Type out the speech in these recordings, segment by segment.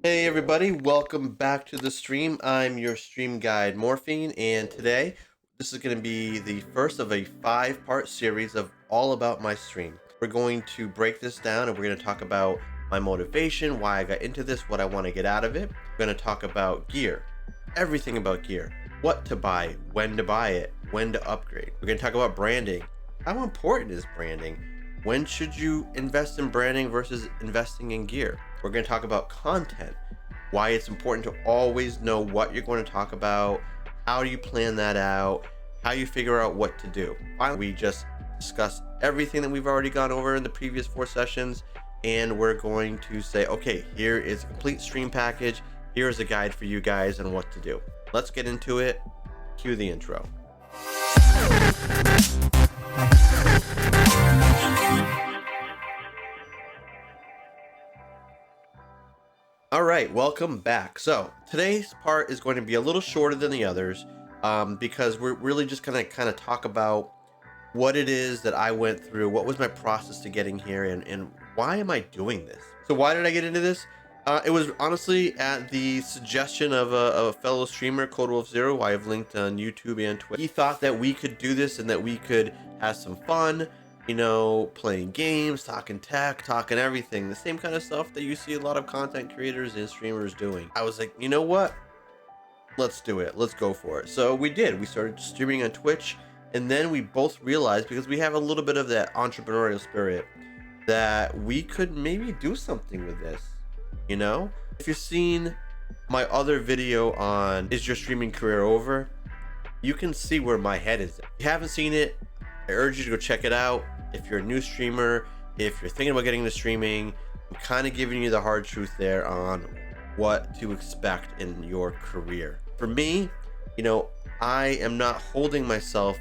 Hey everybody, welcome back to the stream. I'm your stream guide Morphine, and today this is going to be the first of a 5-part series of all about my stream. We're going to break this down and we're going to talk about my motivation, why I got into this, what I want to get out of it. We're going to talk about gear, everything about gear, what to buy it, when to upgrade. We're going to talk about branding. How important is branding? When should you invest in branding versus investing in gear? We're going to talk about content, why it's important to always know what you're going to talk about, how do you plan that out, how you figure out what to do. Finally, we just discuss everything that we've already gone over in the previous 4 sessions, and we're going to say, okay, here is a complete stream package. Here's a guide for you guys on what to do. Let's get into it. Cue the intro. All right, welcome back. So today's part is going to be a little shorter than the others because we're really just going to kind of talk about what it is that I went through, what was my process to getting here, and why am I doing this? So why did I get into this? It was honestly at the suggestion of a fellow streamer, CodeWolf0, who I have linked on YouTube and Twitch. He thought that we could do this and that we could have some fun, playing games, talking tech, talking everything, the same kind of stuff that you see a lot of content creators and streamers doing. I was like, you know what? Let's do it. Let's go for it. So we did. We started streaming on Twitch, and then we both realized, because we have a little bit of that entrepreneurial spirit, that we could maybe do something with this. If you've seen my other video on Is Your Streaming Career Over, you can see where my head is at. If you haven't seen it, I urge you to go check it out. If you're a new streamer, if you're thinking about getting into streaming, I'm kind of giving you the hard truth there on what to expect in your career. For me, I am not holding myself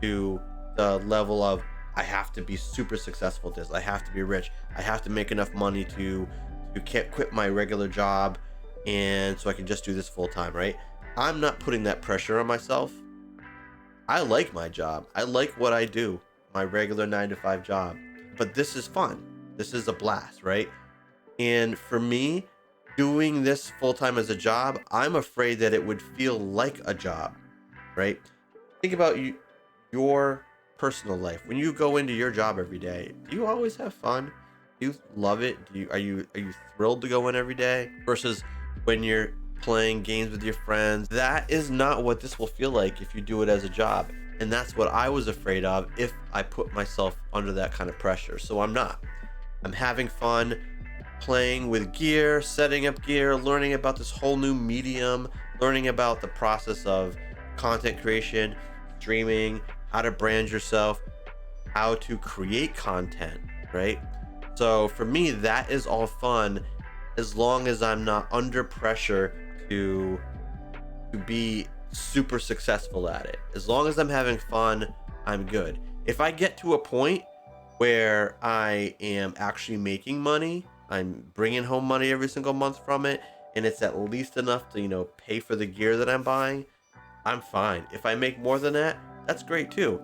to the level of I have to be super successful at this. I have to be rich. I have to make enough money to quit my regular job, and so I can just do this full time, right? I'm not putting that pressure on myself. I like my job. I like what I do, my regular 9-to-5 job. But this is fun. This is a blast, right? And for me, doing this full time as a job, I'm afraid that it would feel like a job, right? Think about your personal life. When you go into your job every day, do you always have fun? Do you love it? Are you thrilled to go in every day? Versus when you're playing games with your friends, that is not what this will feel like if you do it as a job. And that's what I was afraid of if I put myself under that kind of pressure. So I'm not. I'm having fun playing with gear, setting up gear, learning about this whole new medium, learning about the process of content creation, streaming, how to brand yourself, how to create content, right? So for me, that is all fun as long as I'm not under pressure to be super successful at it. As long as I'm having fun, I'm good. If I get to a point where I am actually making money, I'm bringing home money every single month from it, and it's at least enough to, pay for the gear that I'm buying, I'm fine. If I make more than that, that's great too.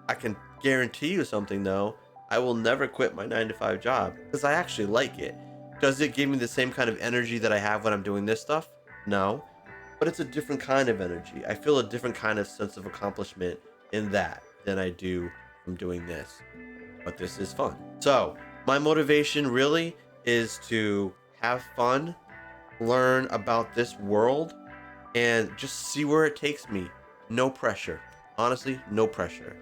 I can guarantee you something though. I will never quit my 9-to-5 job because I actually like it. Does it give me the same kind of energy that I have when I'm doing this stuff? No, but it's a different kind of energy. I feel a different kind of sense of accomplishment in that than I do from doing this. But this is fun. So my motivation really is to have fun, learn about this world, and just see where it takes me. No pressure. Honestly, no pressure.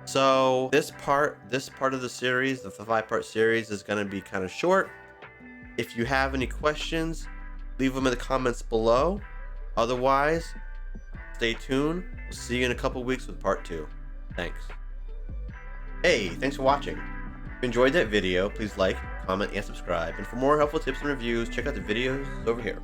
So this part of the series, the 5-part series, is going to be kind of short. If you have any questions, leave them in the comments below. Otherwise, stay tuned. We'll see you in a couple weeks with part 2. Thanks. Hey, thanks for watching. If you enjoyed that video, please like, comment, and subscribe. And for more helpful tips and reviews, check out the videos over here.